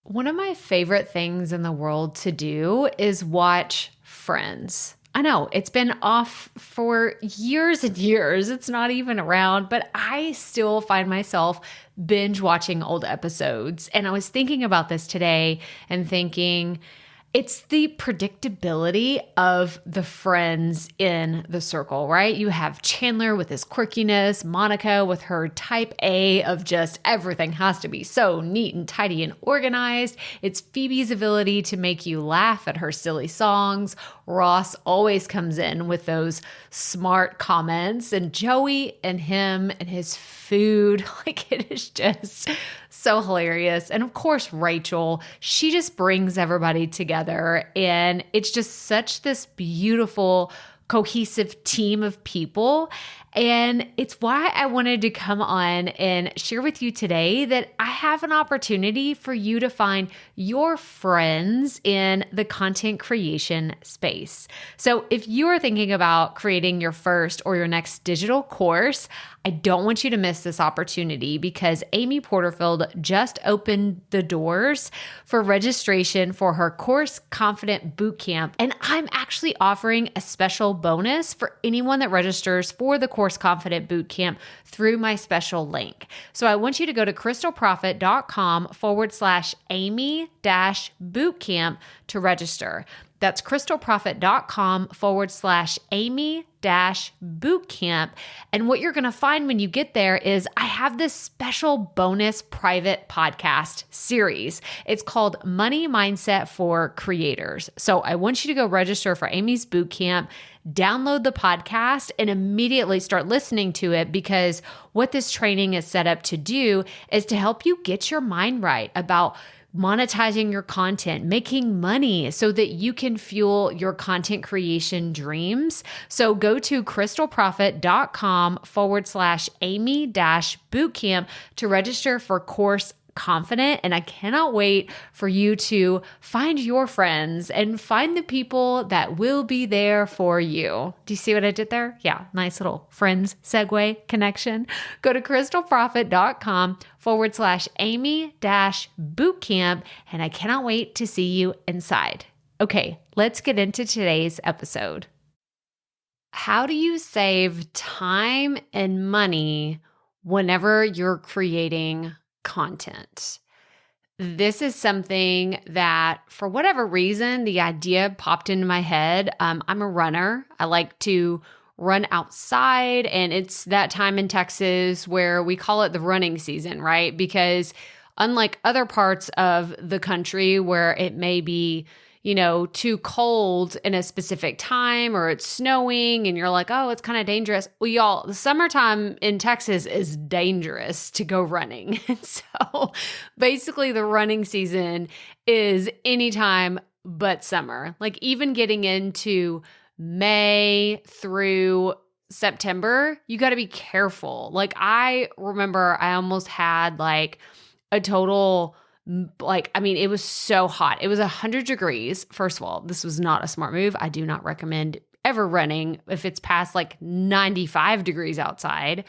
One of my favorite things in the world to do is watch Friends. I know it's been off for years and years. It's not even around, but I still find myself binge watching old episodes. And I was thinking about this today and thinking, it's the predictability of the friends in the circle, right? You have Chandler with his quirkiness, Monica with her type A of just everything has to be so neat and tidy and organized. It's Phoebe's ability to make you laugh at her silly songs. Ross always comes in with those smart comments, and Joey and him and his food, like it is just so hilarious. And of course, Rachel, she just brings everybody together, and it's just such this beautiful, cohesive team of people. And it's why I wanted to come on and share with you today that I have an opportunity for you to find your friends in the content creation space. So if you are thinking about creating your first or your next digital course, I don't want you to miss this opportunity because Amy Porterfield just opened the doors for registration for her Course Confident Bootcamp. And I'm actually offering a special bonus for anyone that registers for the Course Confident Bootcamp through my special link. So I want you to go to crystalprofit.com/Amy-bootcamp to register. That's crystalprofit.com/Amy-bootcamp. And what you're going to find when you get there is I have this special bonus private podcast series. It's called Money Mindset for Creators. So I want you to go register for Amy's bootcamp, download the podcast, and immediately start listening to it, because what this training is set up to do is to help you get your mind right about monetizing your content, making money so that you can fuel your content creation dreams. So go to crystalprofit.com/Amy-bootcamp to register for Course Confident. And I cannot wait for you to find your friends and find the people that will be there for you. Do you see what I did there? Yeah, nice little friends segue connection. Go to crystalprofit.com/Amy-bootcamp. And I cannot wait to see you inside. Okay, let's get into today's episode. How do you save time and money whenever you're creating content? This is something that, for whatever reason, the idea popped into my head. I'm a runner. I like to run outside, and it's that time in Texas where we call it the running season, right? Because unlike other parts of the country where it may be, too cold in a specific time, or it's snowing and you're like, oh, it's kind of dangerous. Well, y'all, the summertime in Texas is dangerous to go running. And so basically the running season is anytime but summer. Like even getting into May through September, you got to be careful. Like I remember I almost had like a total it was so hot. It was 100 degrees. First of all, this was not a smart move. I do not recommend ever running if it's past like 95 degrees outside.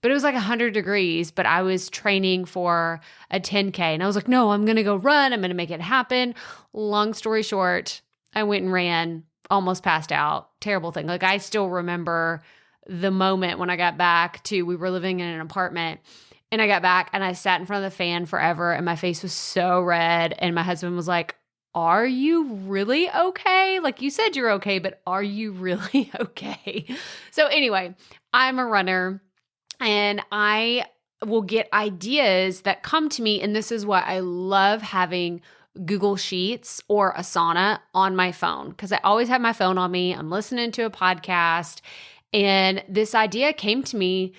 But it was like 100 degrees, but I was training for a 10K and I was like, no, I'm going to go run. I'm going to make it happen. Long story short, I went and ran, almost passed out. Terrible thing. Like I still remember the moment when I got back we were living in an apartment. And I got back and I sat in front of the fan forever and my face was so red. And my husband was like, are you really okay? Like you said you're okay, but are you really okay? So anyway, I'm a runner and I will get ideas that come to me. And this is why I love having Google Sheets or Asana on my phone, because I always have my phone on me. I'm listening to a podcast and this idea came to me.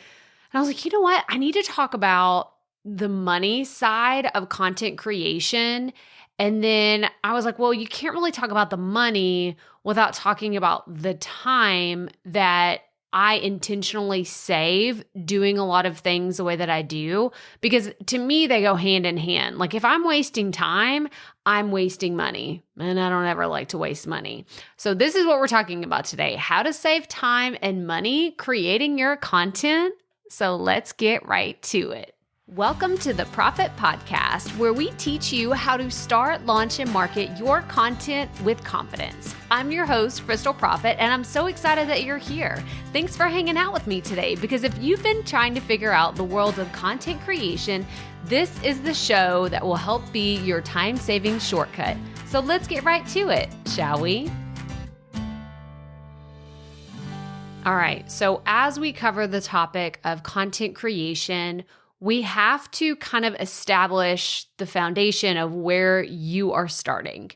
And I was like, you know what? I need to talk about the money side of content creation. And then I was like, well, you can't really talk about the money without talking about the time that I intentionally save doing a lot of things the way that I do. Because to me, they go hand in hand. Like if I'm wasting time, I'm wasting money. And I don't ever like to waste money. So this is what we're talking about today: how to save time and money creating your content. So let's get right to it. Welcome to the Profit Podcast, where we teach you how to start, launch, and market your content with confidence. I'm your host, Crystal Profit, and I'm so excited that you're here. Thanks for hanging out with me today, because if you've been trying to figure out the world of content creation, this is the show that will help be your time-saving shortcut. So let's get right to it, shall we? All right, so as we cover the topic of content creation, we have to kind of establish the foundation of where you are starting,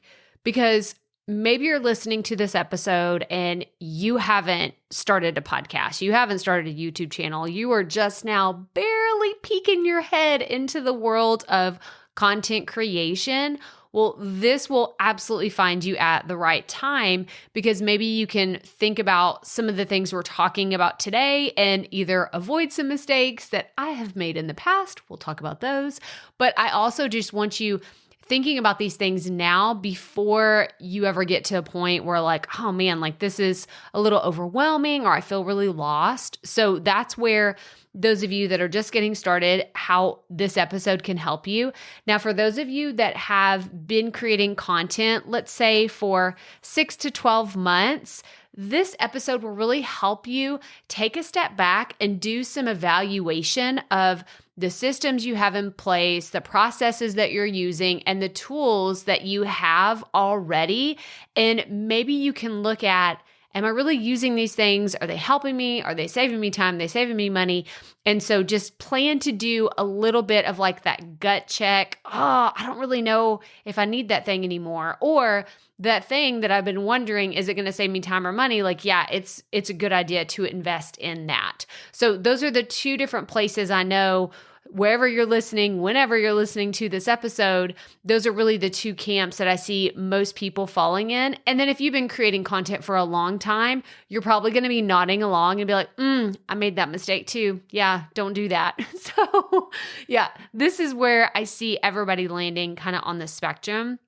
because maybe you're listening to this episode and you haven't started a podcast. You haven't started a YouTube channel. You are just now barely peeking your head into the world of content creation. Well, this will absolutely find you at the right time, because maybe you can think about some of the things we're talking about today and either avoid some mistakes that I have made in the past. We'll talk about those. But I also just want you thinking about these things now before you ever get to a point where like, oh man, like this is a little overwhelming or I feel really lost. So that's where those of you that are just getting started, how this episode can help you. Now, for those of you that have been creating content, let's say for 6 to 12 months, this episode will really help you take a step back and do some evaluation of the systems you have in place, the processes that you're using, and the tools that you have already. And maybe you can look at, am I really using these things? Are they helping me? Are they saving me time? Are they saving me money? And so just plan to do a little bit of like that gut check. Oh, I don't really know if I need that thing anymore. Or that thing that I've been wondering, is it going to save me time or money? Like, yeah, it's a good idea to invest in that. So those are the two different places I know. Wherever you're listening, whenever you're listening to this episode, those are really the two camps that I see most people falling in. And then if you've been creating content for a long time, you're probably going to be nodding along and be like, I made that mistake too. Yeah, don't do that. So yeah, this is where I see everybody landing kind of on the spectrum.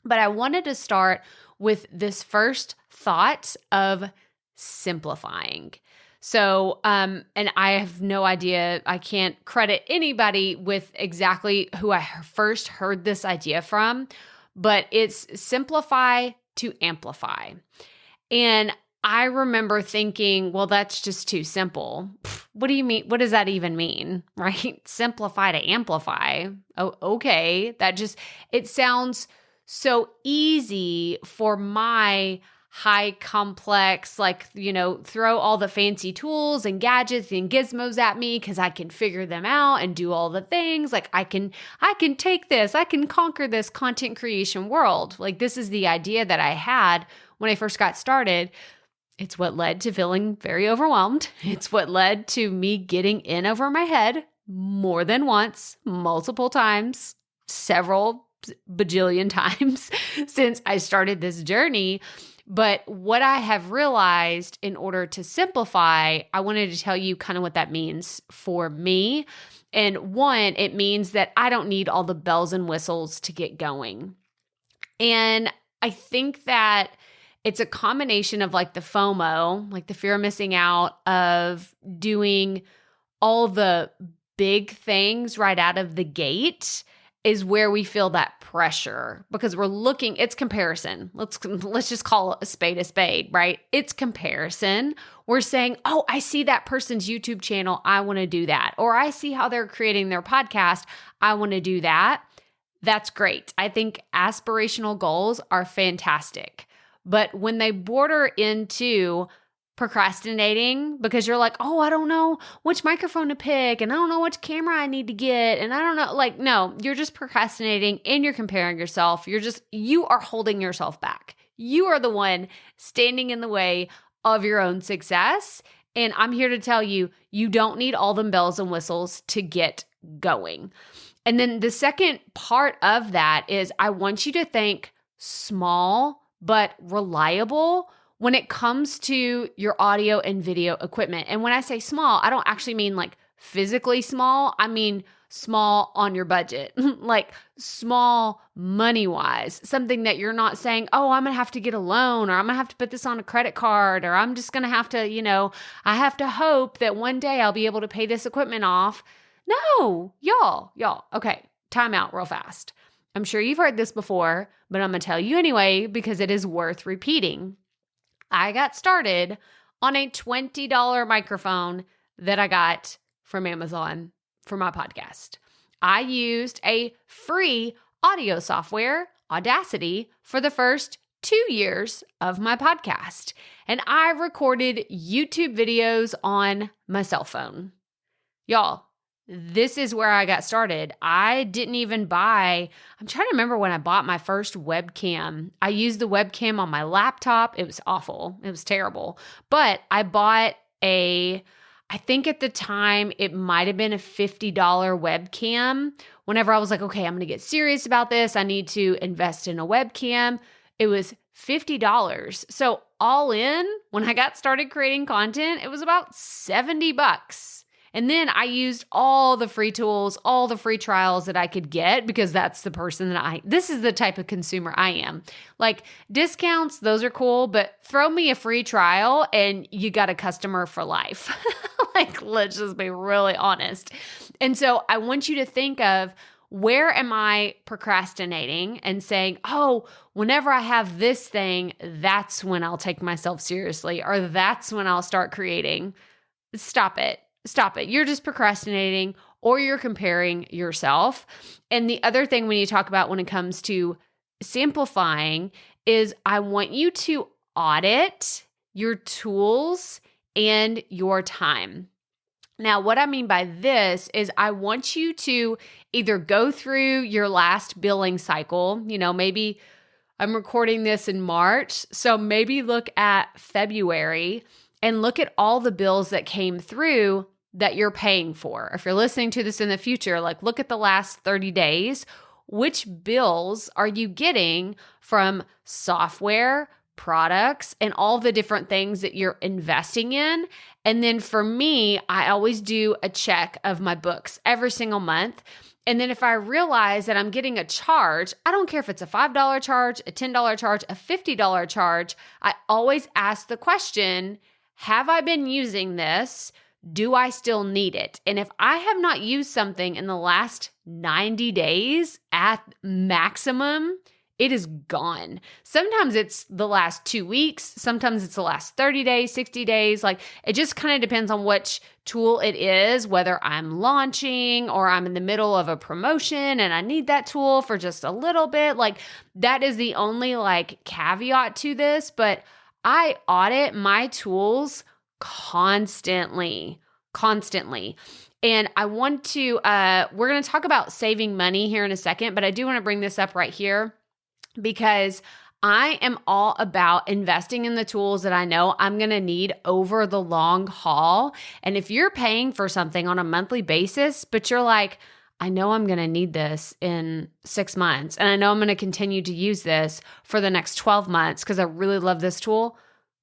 But I wanted to start with this first thought of simplifying. So, and I have no idea, I can't credit anybody with exactly who I first heard this idea from, but it's simplify to amplify. And I remember thinking, well, that's just too simple. What do you mean? What does that even mean, right? Simplify to amplify. Oh, okay. It sounds so easy for my high complex, like, throw all the fancy tools and gadgets and gizmos at me because I can figure them out and do all the things. Like I can take this, I can conquer this content creation world. Like this is the idea that I had when I first got started. It's what led to feeling very overwhelmed. It's what led to me getting in over my head more than once, multiple times, several bajillion times since I started this journey. But what I have realized, in order to simplify, I wanted to tell you kind of what that means for me. And one, it means that I don't need all the bells and whistles to get going. And I think that it's a combination of like the FOMO, like the fear of missing out, of doing all the big things right out of the gate, is where we feel that pressure, because we're looking, it's comparison. Let's just call a spade, right? It's comparison. We're saying, oh, I see that person's YouTube channel. I want to do that. Or I see how they're creating their podcast. I want to do that. That's great. I think aspirational goals are fantastic. But when they border into procrastinating because you're like, oh, I don't know which microphone to pick, and I don't know which camera I need to get, and I don't know, like, no, you're just procrastinating and you're comparing yourself. You are holding yourself back. You are the one standing in the way of your own success. And I'm here to tell you, you don't need all the bells and whistles to get going. And then the second part of that is, I want you to think small but reliable when it comes to your audio and video equipment. And when I say small, I don't actually mean like physically small. I mean small on your budget, like small money-wise, something that you're not saying, oh, I'm going to have to get a loan, or I'm going to have to put this on a credit card, or I'm just going to have to, I have to hope that one day I'll be able to pay this equipment off. No, y'all. Okay, time out real fast. I'm sure you've heard this before, but I'm going to tell you anyway because it is worth repeating. I got started on a $20 microphone that I got from Amazon for my podcast. I used a free audio software, Audacity, for the first 2 years of my podcast. And I recorded YouTube videos on my cell phone. Y'all, this is where I got started. I didn't even buy, I'm trying to remember when I bought my first webcam. I used the webcam on my laptop. It was awful. It was terrible. But I bought I think at the time it might have been a $50 webcam. Whenever I was like, okay, I'm going to get serious about this. I need to invest in a webcam. It was $50. So all in, when I got started creating content, it was about $70. And then I used all the free tools, all the free trials that I could get because that's the person that this is the type of consumer I am. Like discounts, those are cool, but throw me a free trial and you got a customer for life. Like, let's just be really honest. And so I want you to think of, where am I procrastinating and saying, oh, whenever I have this thing, that's when I'll take myself seriously, or that's when I'll start creating. Stop it. You're just procrastinating, or you're comparing yourself. And the other thing when you talk about when it comes to simplifying is I want you to audit your tools and your time. Now, what I mean by this is I want you to either go through your last billing cycle, maybe I'm recording this in March, so maybe look at February and look at all the bills that came through that you're paying for. If you're listening to this in the future, like look at the last 30 days. Which bills are you getting from software, products, and all the different things that you're investing in? And then for me, I always do a check of my books every single month. And then if I realize that I'm getting a charge, I don't care if it's a $5 charge, a $10 charge, a $50 charge, I always ask the question, have I been using this? Do I still need it? And if I have not used something in the last 90 days at maximum, it is gone. Sometimes it's the last 2 weeks. Sometimes it's the last 30 days, 60 days. Like it just kind of depends on which tool it is, whether I'm launching or I'm in the middle of a promotion and I need that tool for just a little bit. Like that is the only caveat to this, but I audit my tools constantly. And I want to, we're going to talk about saving money here in a second, but I do want to bring this up right here because I am all about investing in the tools that I know I'm going to need over the long haul. And if you're paying for something on a monthly basis, but you're like, I know I'm going to need this in 6 months, and I know I'm going to continue to use this for the next 12 months because I really love this tool,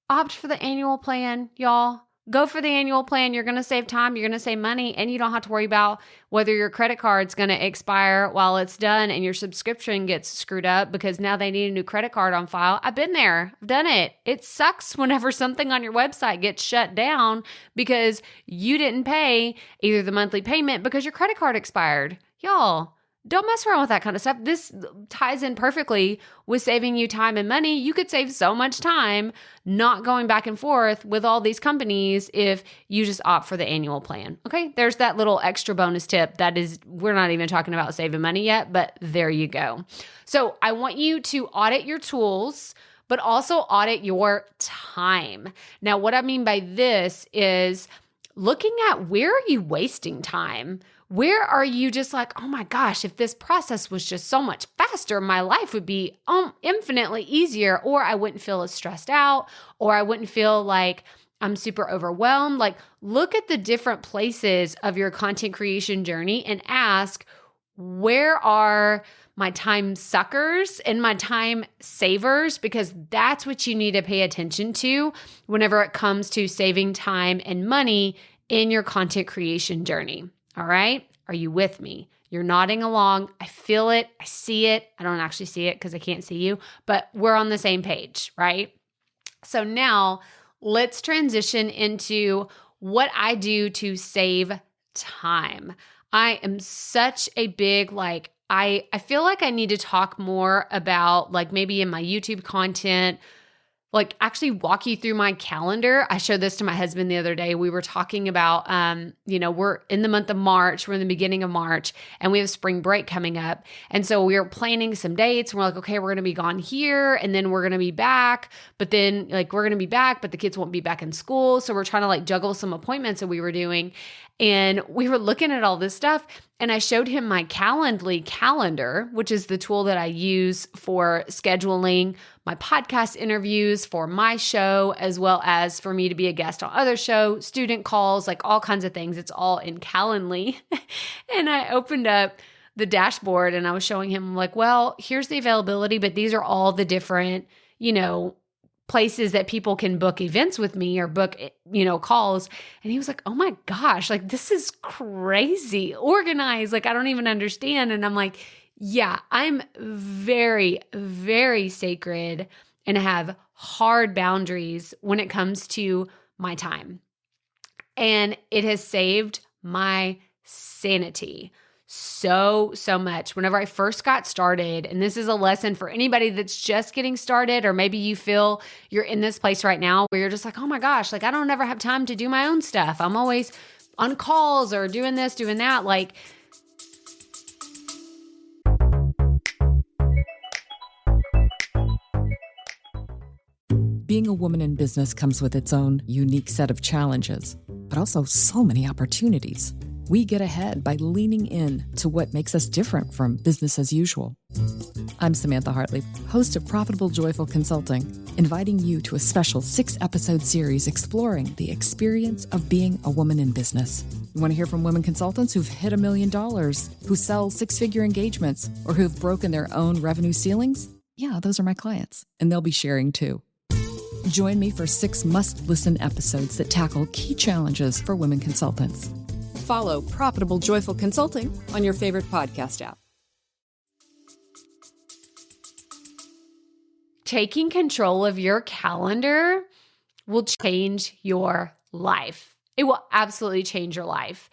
opt for the annual plan, y'all. Go for the annual plan. You're going to save time. You're going to save money, and you don't have to worry about whether your credit card's going to expire while it's done and your subscription gets screwed up because now they need a new credit card on file. I've been there. I've done it. It sucks whenever something on your website gets shut down because you didn't pay either the monthly payment because your credit card expired. Y'all, don't mess around with that kind of stuff. This ties in perfectly with saving you time and money. You could save so much time not going back and forth with all these companies if you just opt for the annual plan. Okay, there's that little extra bonus tip. We're not even talking about saving money yet, but there you go. So I want you to audit your tools, but also audit your time. Now, what I mean by this is looking at where are you wasting time? Where are you just like, oh my gosh, if this process was just so much faster, my life would be infinitely easier, or I wouldn't feel as stressed out, or I wouldn't feel like I'm super overwhelmed. Like look at the different places of your content creation journey and ask, where are my time suckers and my time savers? Because that's what you need to pay attention to whenever it comes to saving time and money in your content creation journey. All right? Are you with me? You're nodding along. I feel it. I see it. I don't actually see it because I can't see you, but we're on the same page, right? So now let's transition into what I do to save time. I am such a big, I feel like I need to talk more about, maybe in my YouTube content, actually walk you through my calendar. I showed this to my husband the other day. We were talking about, we're in the month of March, we're in the beginning of March, and we have spring break coming up. And so we were planning some dates, and we're like, okay, we're going to be gone here, and then we're going to be back, but then we're going to be back, but the kids won't be back in school. So we're trying to juggle some appointments that we were doing. And we were looking at all this stuff, and I showed him my Calendly calendar, which is the tool that I use for scheduling my podcast interviews for my show, as well as for me to be a guest on other show, student calls, all kinds of things. It's all in Calendly. And I opened up the dashboard and I was showing him well, here's the availability, but these are all the different, places that people can book events with me or book, calls. And he was like, oh my gosh, this is crazy organized. I don't even understand. And I'm like, yeah, I'm very, very sacred and have hard boundaries when it comes to my time. And it has saved my sanity so much. Whenever I first got started, and this is a lesson for anybody that's just getting started, or maybe you feel you're in this place right now where you're just like, oh my gosh, I don't ever have time to do my own stuff. I'm always on calls or doing this, doing that. Being a woman in business comes with its own unique set of challenges, but also so many opportunities. We get ahead by leaning in to what makes us different from business as usual. I'm Samantha Hartley, host of Profitable Joyful Consulting, inviting you to a special 6-episode series exploring the experience of being a woman in business. You want to hear from women consultants who've hit $1 million, who sell 6-figure engagements, or who've broken their own revenue ceilings? Yeah, those are my clients, and they'll be sharing too. Join me for 6 must-listen episodes that tackle key challenges for women consultants. Follow Profitable Joyful Consulting on your favorite podcast app. Taking control of your calendar will change your life. It will absolutely change your life.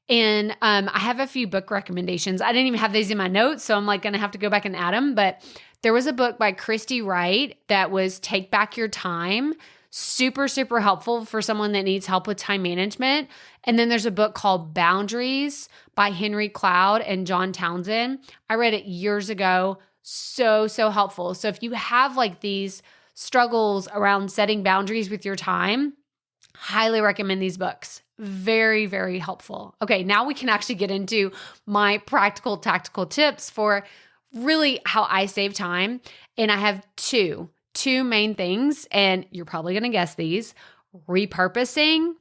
And I have a few book recommendations. I didn't even have these in my notes, so I'm going to have to go back and add them. But there was a book by Christy Wright that was Take Back Your Time. Super, super helpful for someone that needs help with time management. And then there's a book called Boundaries by Henry Cloud and John Townsend. I read it years ago. So helpful. So if you have these struggles around setting boundaries with your time, highly recommend these books. Very, very helpful. Okay, now we can actually get into my practical, tactical tips for really how I save time. And I have two main things, and you're probably going to guess these: repurposing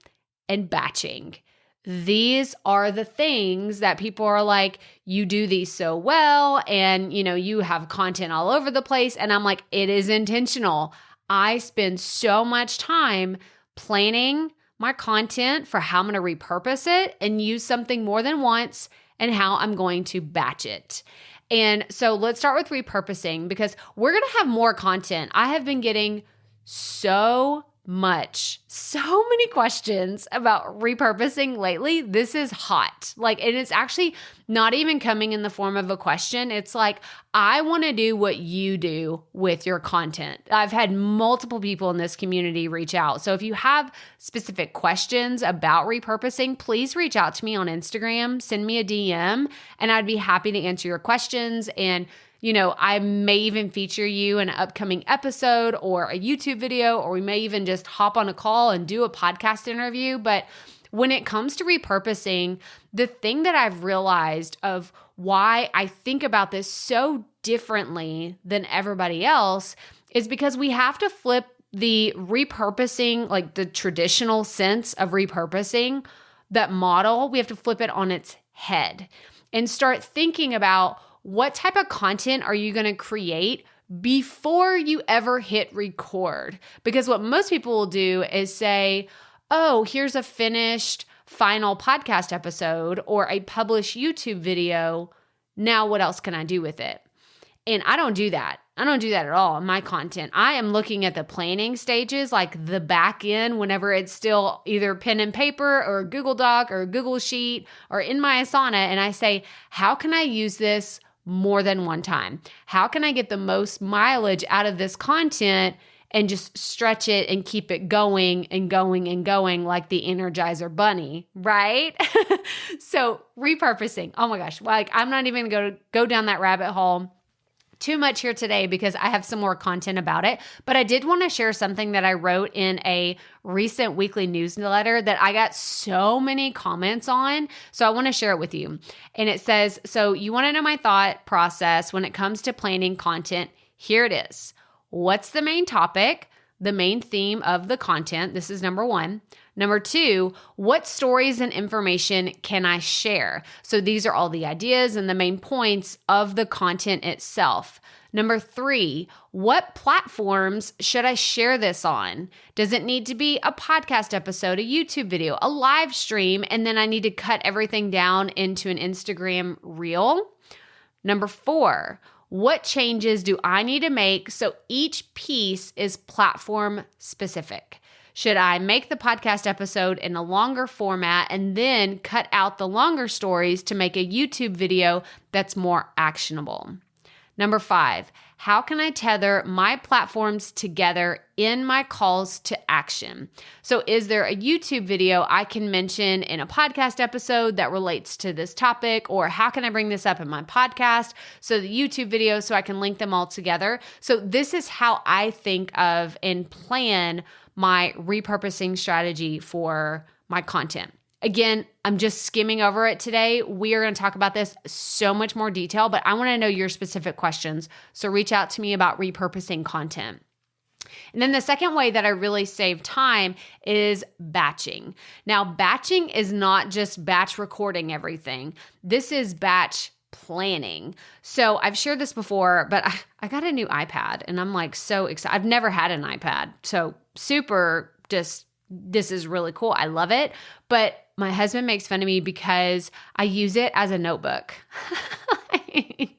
and batching. These are the things that people are like, you do these so well, and you have content all over the place. And I'm like, it is intentional. I spend so much time planning my content for how I'm going to repurpose it and use something more than once, and how I'm going to batch it. And so let's start with repurposing, because we're going to have more content. I have been getting so many questions about repurposing lately. This is hot. And it's actually not even coming in the form of a question. It's I want to do what you do with your content. I've had multiple people in this community reach out. So if you have specific questions about repurposing, please reach out to me on Instagram, send me a DM, and I'd be happy to answer your questions. And I may even feature you in an upcoming episode or a YouTube video, or we may even just hop on a call and do a podcast interview. But when it comes to repurposing, the thing that I've realized of why I think about this so differently than everybody else is because we have to flip the repurposing, the traditional sense of repurposing, that model, we have to flip it on its head and start thinking about what type of content are you going to create before you ever hit record? Because what most people will do is say, oh, here's a finished final podcast episode or a published YouTube video. Now what else can I do with it? And I don't do that. I don't do that at all in my content. I am looking at the planning stages, like the back end, whenever it's still either pen and paper or Google Doc or Google Sheet or in my Asana. And I say, how can I use this more than one time? How can I get the most mileage out of this content and just stretch it and keep it going and going and going like the Energizer Bunny, right? So repurposing. Oh my gosh. Like I'm not even going to go down that rabbit hole too much here today because I have some more content about it. But I did want to share something that I wrote in a recent weekly newsletter that I got so many comments on. So I want to share it with you. And it says, so you want to know my thought process when it comes to planning content? Here it is. What's the main topic, the main theme of the content? This is number one. Number two, what stories and information can I share? So these are all the ideas and the main points of the content itself. Number three, what platforms should I share this on? Does it need to be a podcast episode, a YouTube video, a live stream, and then I need to cut everything down into an Instagram reel? Number four, what changes do I need to make so each piece is platform specific? Should I make the podcast episode in a longer format and then cut out the longer stories to make a YouTube video that's more actionable? Number five, how can I tether my platforms together in my calls to action? So is there a YouTube video I can mention in a podcast episode that relates to this topic? Or how can I bring this up in my podcast? So the YouTube video, so I can link them all together. So this is how I think of and plan my repurposing strategy for my content. Again, I'm just skimming over it today. We are going to talk about this so much more detail, but I want to know your specific questions. So reach out to me about repurposing content. And then the second way that I really save time is batching. Now, batching is not just batch recording everything. This is batch planning. So I've shared this before, but I got a new iPad and I'm like so excited. I've never had an iPad. So super just, this is really cool. I love it. But my husband makes fun of me because I use it as a notebook. I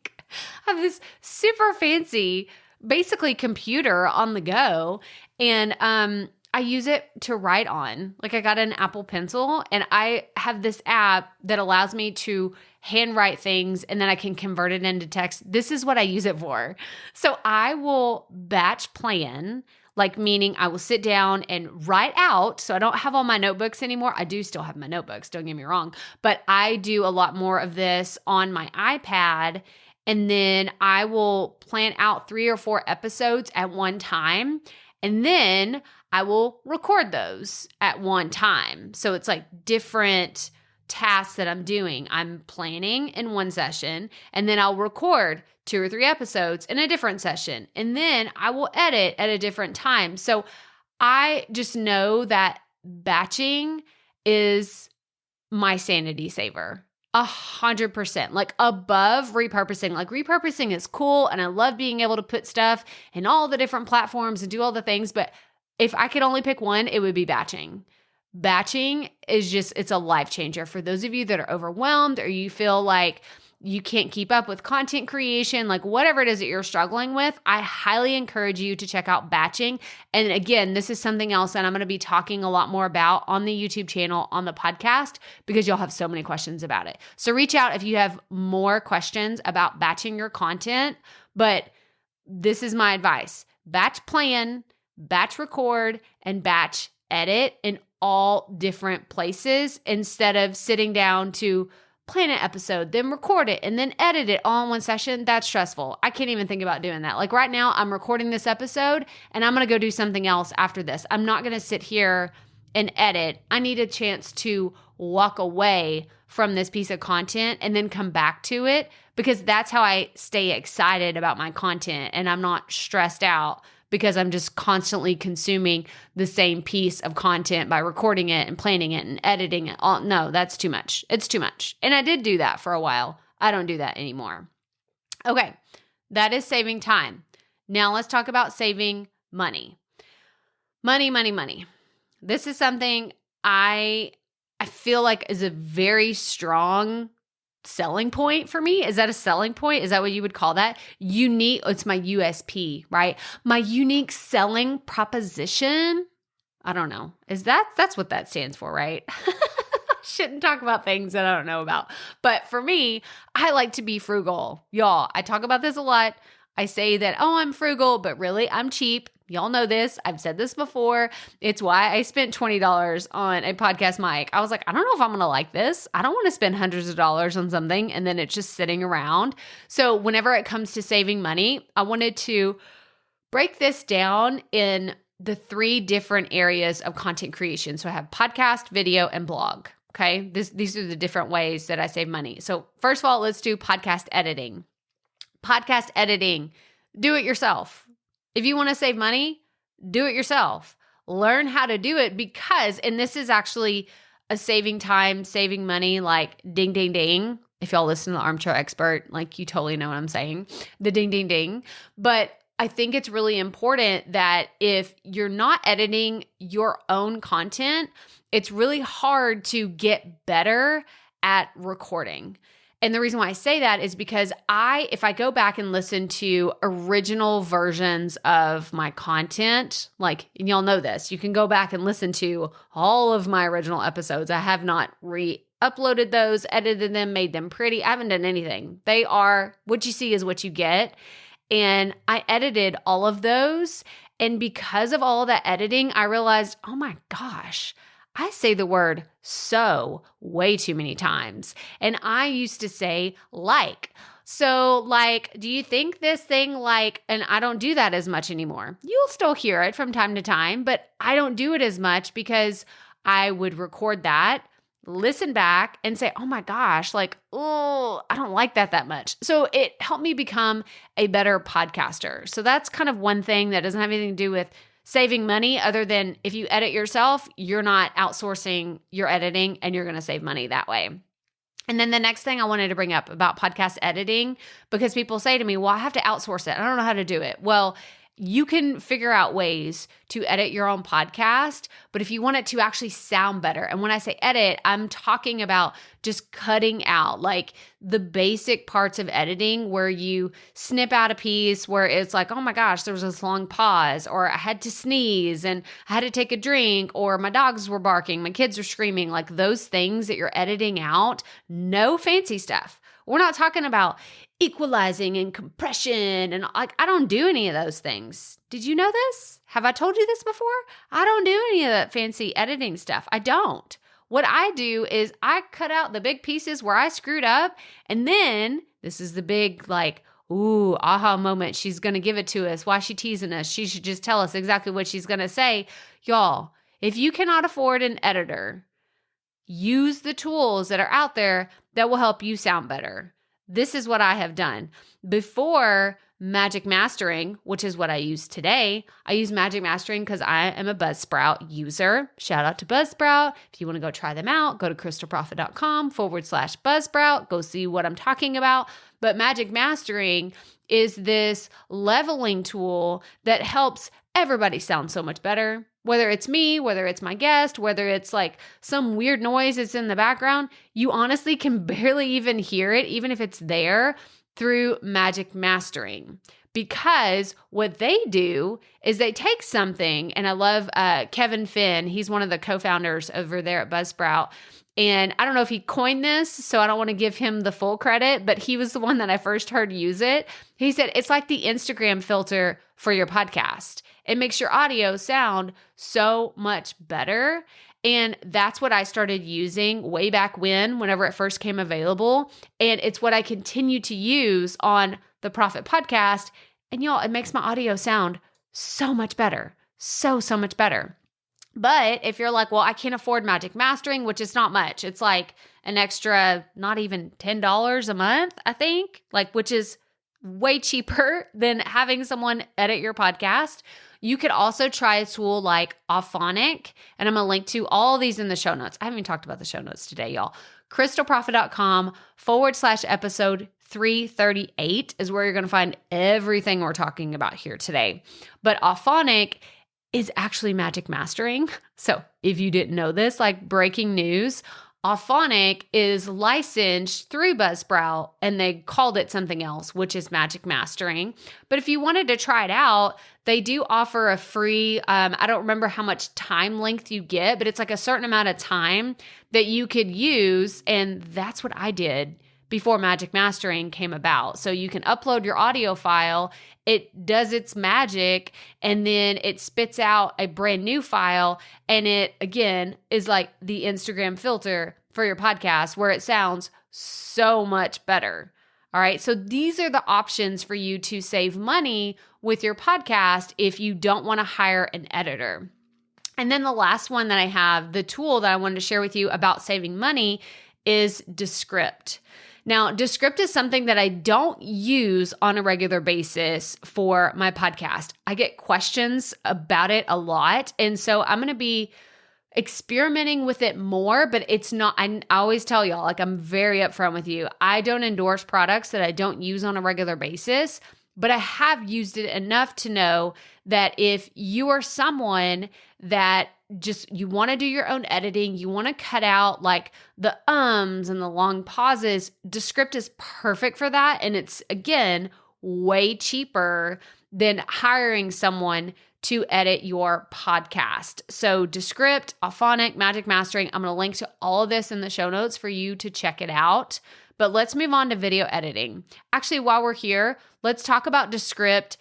have this super fancy, basically computer on the go. And I use it to write on. Like I got an Apple Pencil and I have this app that allows me to handwrite things and then I can convert it into text. This is what I use it for. So I will batch plan, like meaning I will sit down and write out. So I don't have all my notebooks anymore. I do still have my notebooks, don't get me wrong, but I do a lot more of this on my iPad. And then I will plan out 3 or 4 episodes at one time. And then I will record those at one time. So it's like different tasks that I'm doing. I'm planning in one session, and then I'll record 2 or 3 episodes in a different session. And then I will edit at a different time. So I just know that batching is my sanity saver. 100%, like above repurposing. Like repurposing is cool and I love being able to put stuff in all the different platforms and do all the things. But if I could only pick one, it would be batching. Batching is just, it's a life changer for those of you that are overwhelmed or you feel like you can't keep up with content creation, like whatever it is that you're struggling with. I highly encourage you to check out batching. And again, this is something else that I'm going to be talking a lot more about on the YouTube channel, on the podcast, because you'll have so many questions about it. So reach out if you have more questions about batching your content. But this is my advice: batch plan, batch record, and batch edit in all different places instead of sitting down to plan an episode, then record it, and then edit it all in one session. That's stressful. I can't even think about doing that. Like right now, I'm recording this episode and I'm going to go do something else after this. I'm not going to sit here and edit. I need a chance to walk away from this piece of content and then come back to it, because that's how I stay excited about my content and I'm not stressed out because I'm just constantly consuming the same piece of content by recording it and planning it and editing it. No, that's too much. It's too much. And I did do that for a while. I don't do that anymore. Okay, that is saving time. Now let's talk about saving money. Money. This is something I feel like is a very strong selling point for me. Is that a selling point? Is that what you would call that? Unique. It's my USP, right? My unique selling proposition. I don't know. That's what that stands for, right? Shouldn't talk about things that I don't know about. But for me, I like to be frugal. Y'all, I talk about this a lot. I say that, oh, I'm frugal, but really I'm cheap. Y'all know this. I've said this before. It's why I spent $20 on a podcast mic. I was like, I don't know if I'm going to like this. I don't want to spend hundreds of dollars on something and then it's just sitting around. So whenever it comes to saving money, I wanted to break this down in the 3 different areas of content creation. So I have podcast, video, and blog. Okay. These are the different ways that I save money. So first of all, let's do podcast editing. Podcast editing, do it yourself. If you want to save money, do it yourself. Learn how to do it because, and this is actually a saving time, saving money, like ding, ding, ding. If y'all listen to the Armchair Expert, like you totally know what I'm saying, the ding, ding, ding. But I think it's really important that if you're not editing your own content, it's really hard to get better at recording. And the reason why I say that is because if I go back and listen to original versions of my content, like, and y'all know this, you can go back and listen to all of my original episodes. I have not re-uploaded those, edited them, made them pretty. I haven't done anything. They are, what you see is what you get. And I edited all of those. And because of all that editing, I realized, oh my gosh, I say the word so way too many times. And I used to say like. So like, do you think this thing like, and I don't do that as much anymore. You'll still hear it from time to time, but I don't do it as much because I would record that, listen back and say, oh my gosh, like, oh, I don't like that much. So it helped me become a better podcaster. So that's kind of one thing that doesn't have anything to do with saving money other than if you edit yourself, you're not outsourcing your editing and you're going to save money that way. And then the next thing I wanted to bring up about podcast editing, because people say to me, well, I have to outsource it. I don't know how to do it. Well, you can figure out ways to edit your own podcast, but if you want it to actually sound better, and when I say edit, I'm talking about just cutting out like the basic parts of editing where you snip out a piece where it's like, oh my gosh, there was this long pause, or I had to sneeze and I had to take a drink, or my dogs were barking, my kids are screaming, like those things that you're editing out, no fancy stuff. We're not talking about equalizing and compression and like, I don't do any of those things. Did you know this? Have I told you this before? I don't do any of that fancy editing stuff. I don't. What I do is I cut out the big pieces where I screwed up, and then this is the big like, ooh, aha moment. She's going to give it to us. Why is she teasing us? She should just tell us exactly what she's going to say. Y'all, if you cannot afford an editor, use the tools that are out there that will help you sound better. This is what I have done. Before Magic Mastering, which is what I use today, I use Magic Mastering because I am a Buzzsprout user. Shout out to Buzzsprout. If you want to go try them out, go to crystalprofit.com/Buzzsprout. Go see what I'm talking about. But Magic Mastering is this leveling tool that helps everybody sound so much better. Whether it's me, whether it's my guest, whether it's like some weird noise that's in the background, you honestly can barely even hear it, even if it's there, through Magic Mastering. Because what they do is they take something, and I love Kevin Finn. He's one of the co-founders over there at Buzzsprout. And I don't know if he coined this, so I don't want to give him the full credit, but he was the one that I first heard use it. He said, it's like the Instagram filter for your podcast. It makes your audio sound so much better. And that's what I started using way back whenever it first came available. And it's what I continue to use on the Profit Podcast. And y'all, it makes my audio sound so much better. So much better. But if you're like, well, I can't afford Magic Mastering, which is not much. It's like an extra, not even $10 a month, I think, like, which is way cheaper than having someone edit your podcast. You could also try a tool like Auphonic, and I'm going to link to all these in the show notes. I haven't even talked about the show notes today, y'all. crystalprofit.com/episode 338 is where you're going to find everything we're talking about here today. But Auphonic is actually Magic Mastering. So if you didn't know this, like breaking news, Auphonic is licensed through Buzzsprout, and they called it something else, which is Magic Mastering. But if you wanted to try it out, they do offer a free, I don't remember how much time length you get, but it's like a certain amount of time that you could use. And that's what I did before Magic Mastering came about. So you can upload your audio file, it does its magic, and then it spits out a brand new file. And it, again, is like the Instagram filter for your podcast where it sounds so much better. All right. So these are the options for you to save money with your podcast if you don't want to hire an editor. And then the last one that I have, the tool that I wanted to share with you about saving money, is Descript. Now, Descript is something that I don't use on a regular basis for my podcast. I get questions about it a lot. And so I'm going to be experimenting with it more, but it's not, I always tell y'all, like, I'm very upfront with you. I don't endorse products that I don't use on a regular basis, but I have used it enough to know that if you are someone that just, you want to do your own editing, you want to cut out like the ums and the long pauses, Descript is perfect for that. And it's, again, way cheaper than hiring someone to edit your podcast. So Descript, Auphonic, Magic Mastering, I'm going to link to all of this in the show notes for you to check it out. But let's move on to video editing. Actually, while we're here, let's talk about Descript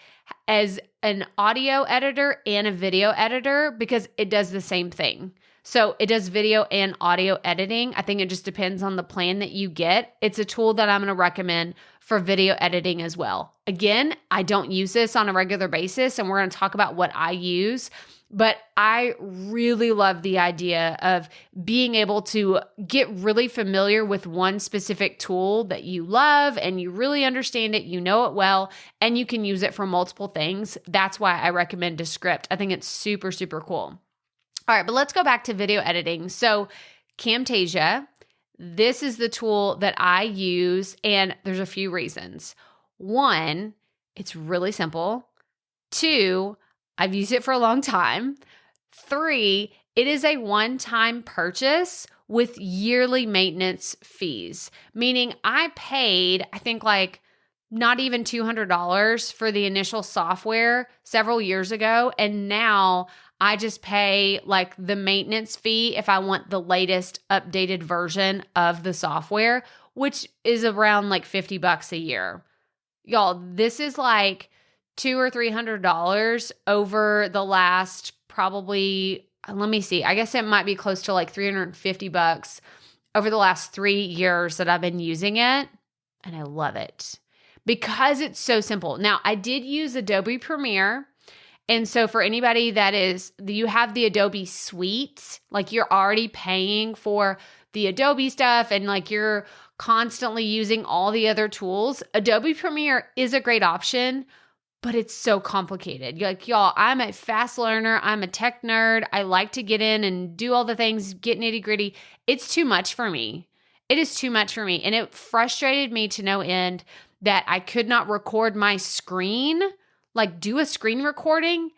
as an audio editor and a video editor, because it does the same thing. So it does video and audio editing. I think it just depends on the plan that you get. It's a tool that I'm going to recommend for video editing as well. Again, I don't use this on a regular basis, and we're going to talk about what I use. But I really love the idea of being able to get really familiar with one specific tool that you love and you really understand it, you know it well, and you can use it for multiple things. That's why I recommend Descript. I think it's super, super cool. All right, but let's go back to video editing. So Camtasia, this is the tool that I use, and there's a few reasons. One, it's really simple. Two, I've used it for a long time. 3, it is a one-time purchase with yearly maintenance fees, meaning I paid, I think, like not even $200 for the initial software several years ago. And now I just pay like the maintenance fee if I want the latest updated version of the software, which is around like $50 a year. Y'all, this is like $200 or $300 over the last probably, let me see, I guess it might be close to like $350 over the last 3 years that I've been using it. And I love it because it's so simple. Now, I did use Adobe Premiere. And so for anybody that is, you have the Adobe suite, like you're already paying for the Adobe stuff and like you're constantly using all the other tools, Adobe Premiere is a great option. But it's so complicated. Like, y'all, I'm a fast learner. I'm a tech nerd. I like to get in and do all the things, get nitty gritty. It's too much for me. It is too much for me. And it frustrated me to no end that I could not record my screen, like do a screen recording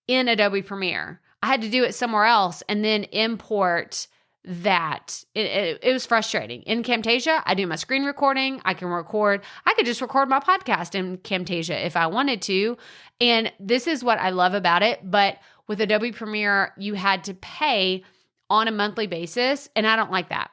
in Adobe Premiere. I had to do it somewhere else and then import that. It was frustrating. In Camtasia, I do my screen recording. I could just record my podcast in Camtasia if I wanted to. And this is what I love about it. But with Adobe Premiere, you had to pay on a monthly basis. And I don't like that.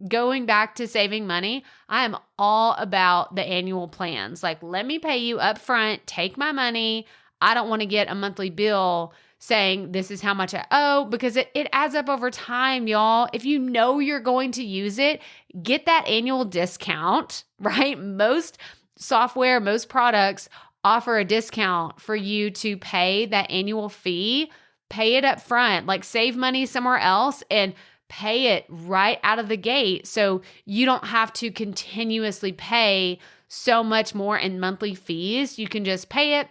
Going back to saving money, I am all about the annual plans. Like, let me pay you up front, take my money. I don't want to get a monthly bill saying this is how much I owe, because it adds up over time, y'all. If you know you're going to use it, get that annual discount, right? Most software, most products offer a discount for you to pay that annual fee. Pay it up front, like save money somewhere else and pay it right out of the gate so you don't have to continuously pay so much more in monthly fees. You can just pay it.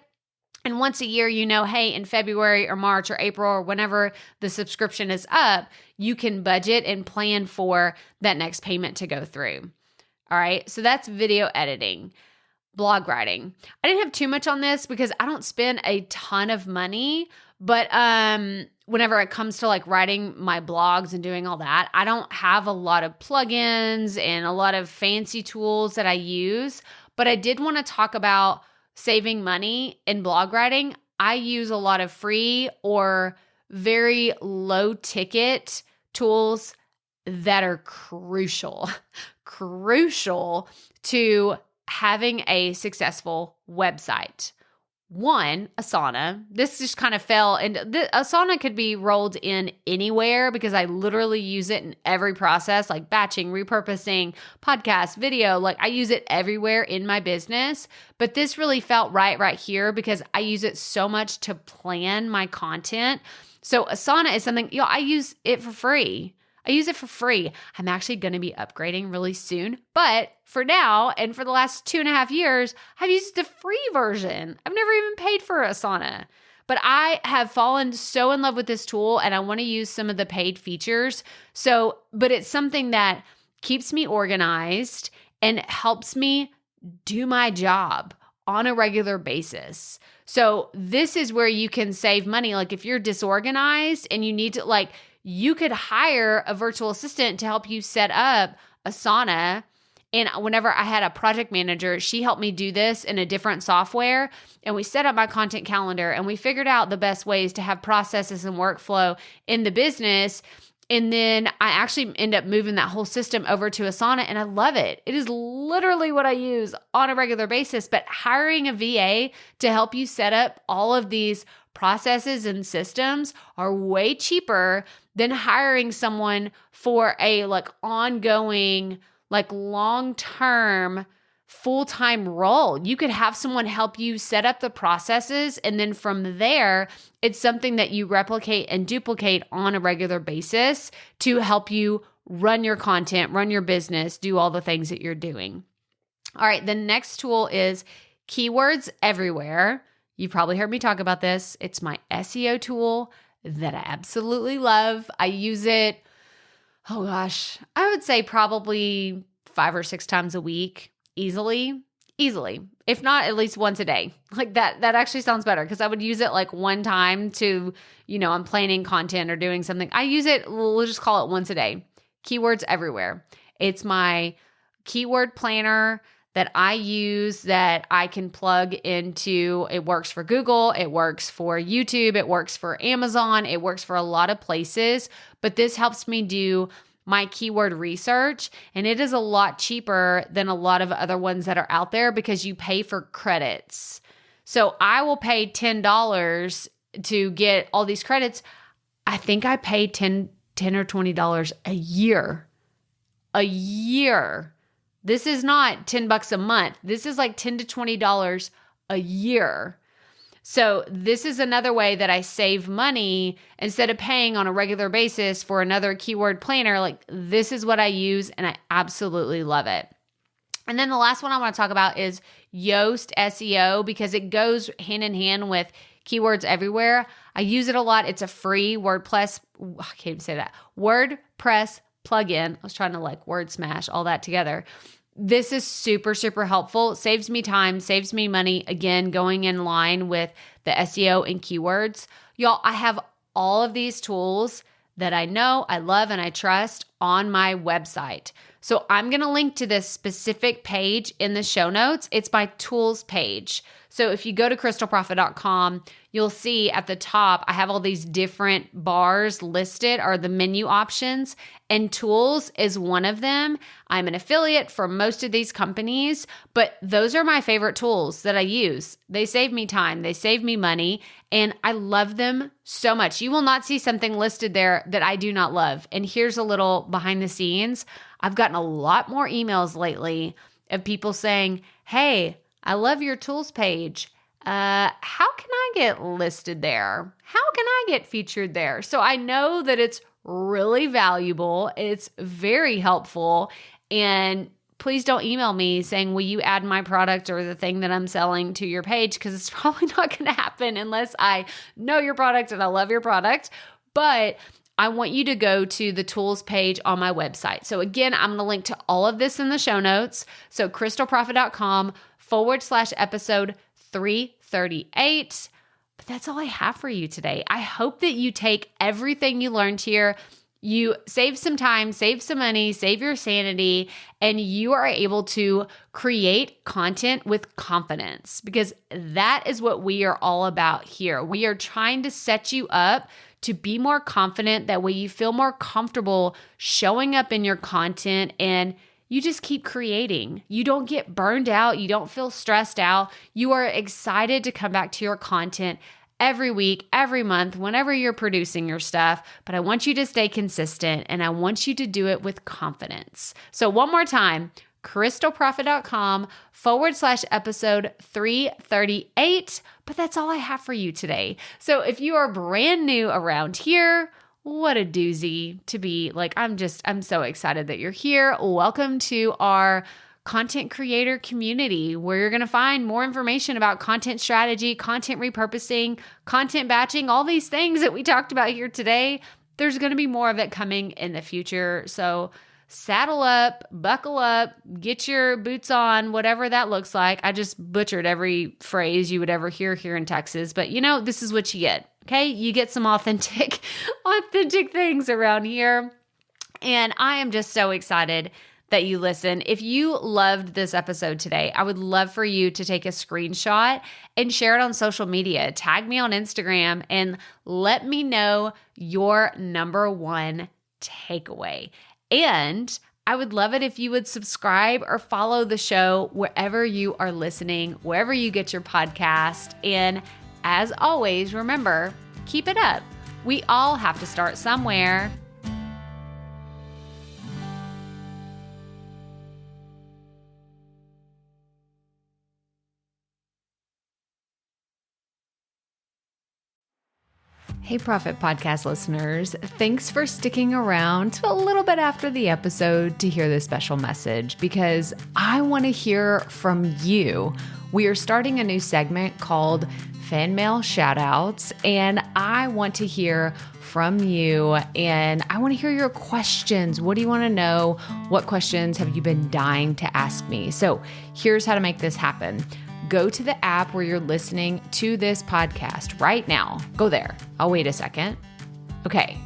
And once a year, you know, hey, in February or March or April or whenever the subscription is up, you can budget and plan for that next payment to go through. All right, so that's video editing. blog writing. I didn't have too much on this because I don't spend a ton of money, but whenever it comes to like writing my blogs and doing all that, I don't have a lot of plugins and a lot of fancy tools that I use, but I did want to talk about saving money in blog writing. I use a lot of free or very low ticket tools that are crucial to having a successful website. One, Asana. This just kind of fell, and Asana could be rolled in anywhere because I literally use it in every process, like batching, repurposing, podcast, video. Like I use it everywhere in my business. But this really felt right here because I use it so much to plan my content. So Asana is something, I use it for free. I'm actually going to be upgrading really soon. But for now, and for the last 2.5 years, I've used the free version. I've never even paid for Asana. But I have fallen so in love with this tool and I want to use some of the paid features. But it's something that keeps me organized and helps me do my job on a regular basis. So this is where you can save money. Like if you're disorganized and you need to you could hire a virtual assistant to help you set up Asana. And whenever I had a project manager, she helped me do this in a different software. And we set up my content calendar and we figured out the best ways to have processes and workflow in the business. And then I actually end up moving that whole system over to Asana and I love it. It is literally what I use on a regular basis. But hiring a VA to help you set up all of these processes and systems are way cheaper than hiring someone for a ongoing, long-term, full-time role. You could have someone help you set up the processes, and then from there, it's something that you replicate and duplicate on a regular basis to help you run your content, run your business, do all the things that you're doing. All right, the next tool is Keywords Everywhere. You've probably heard me talk about this. It's my SEO tool that I absolutely love. I use it, I would say probably 5 or 6 times a week, easily, if not at least once a day. That actually sounds better because I would use it one time to, I'm planning content or doing something. I use it, we'll just call it once a day. Keywords Everywhere. It's my keyword planner that I use that I can plug into. It works for Google, it works for YouTube, it works for Amazon, it works for a lot of places, but this helps me do my keyword research, and it is a lot cheaper than a lot of other ones that are out there because you pay for credits. So I will pay $10 to get all these credits. I think I paid $10 or $20 a year. This is not $10 a month. This is $10 to $20 a year. So this is another way that I save money instead of paying on a regular basis for another keyword planner. This is what I use and I absolutely love it. And then the last one I want to talk about is Yoast SEO because it goes hand in hand with Keywords Everywhere. I use it a lot. It's a free WordPress plugin. I was trying to word smash all that together. This is super, super helpful. It saves me time, saves me money. Again, going in line with the SEO and keywords. Y'all, I have all of these tools that I know, I love, and I trust on my website. So I'm going to link to this specific page in the show notes. It's my tools page. So if you go to crystalprofit.com, you'll see at the top, I have all these different bars listed, are the menu options, and tools is one of them. I'm an affiliate for most of these companies, but those are my favorite tools that I use. They save me time, they save me money, and I love them so much. You will not see something listed there that I do not love. And here's a little behind the scenes. I've gotten a lot more emails lately of people saying, hey, I love your tools page. How can I get listed there? How can I get featured there? So I know that it's really valuable. It's very helpful. And please don't email me saying, will you add my product or the thing that I'm selling to your page? Because it's probably not going to happen unless I know your product and I love your product. But I want you to go to the tools page on my website. So again, I'm going to link to all of this in the show notes. So crystalprofit.com/episode 338. But that's all I have for you today. I hope that you take everything you learned here, you save some time, save some money, save your sanity, and you are able to create content with confidence, because that is what we are all about here. We are trying to set you up to be more confident. That way you feel more comfortable showing up in your content and you just keep creating. You don't get burned out. You don't feel stressed out. You are excited to come back to your content every week, every month, whenever you're producing your stuff. But I want you to stay consistent and I want you to do it with confidence. So one more time, crystalprofit.com/episode 338. But that's all I have for you today. So if you are brand new around here, what a doozy to be like. I'm so excited that you're here. Welcome to our content creator community, where you're going to find more information about content strategy, content repurposing, content batching, all these things that we talked about here today. There's going to be more of it coming in the future. So saddle up, buckle up, get your boots on, whatever that looks like. I just butchered every phrase you would ever hear here in Texas, but this is what you get. Okay. You get some authentic things around here. And I am just so excited that you listen. If you loved this episode today, I would love for you to take a screenshot and share it on social media. Tag me on Instagram and let me know your number one takeaway. And I would love it if you would subscribe or follow the show wherever you are listening, wherever you get your podcast. And as always, remember, keep it up. We all have to start somewhere. Hey, Profit Podcast listeners. Thanks for sticking around to a little bit after the episode to hear this special message, because I want to hear from you. We are starting a new segment called Fan Mail Shoutouts, and I want to hear from you, and I want to hear your questions. What do you want to know? What questions have you been dying to ask me? So here's how to make this happen. Go to the app where you're listening to this podcast right now. Go there. I'll wait a second. Okay.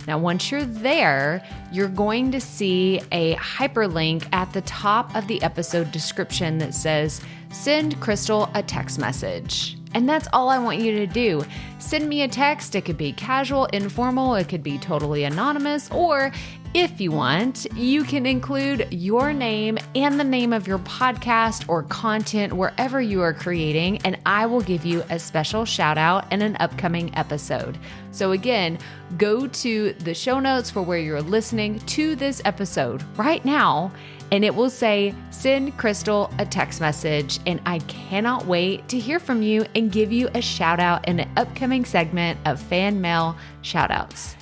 Now, once you're there, you're going to see a hyperlink at the top of the episode description that says, "Send Crystal a text message." And that's all I want you to do. Send me a text. It could be casual, informal. It could be totally anonymous. Or if you want, you can include your name and the name of your podcast or content wherever you are creating, and I will give you a special shout out in an upcoming episode. So again, go to the show notes for where you're listening to this episode right now, and it will say, "Send Crystal a text message." And I cannot wait to hear from you and give you a shout out in an upcoming segment of Fan Mail Shoutouts.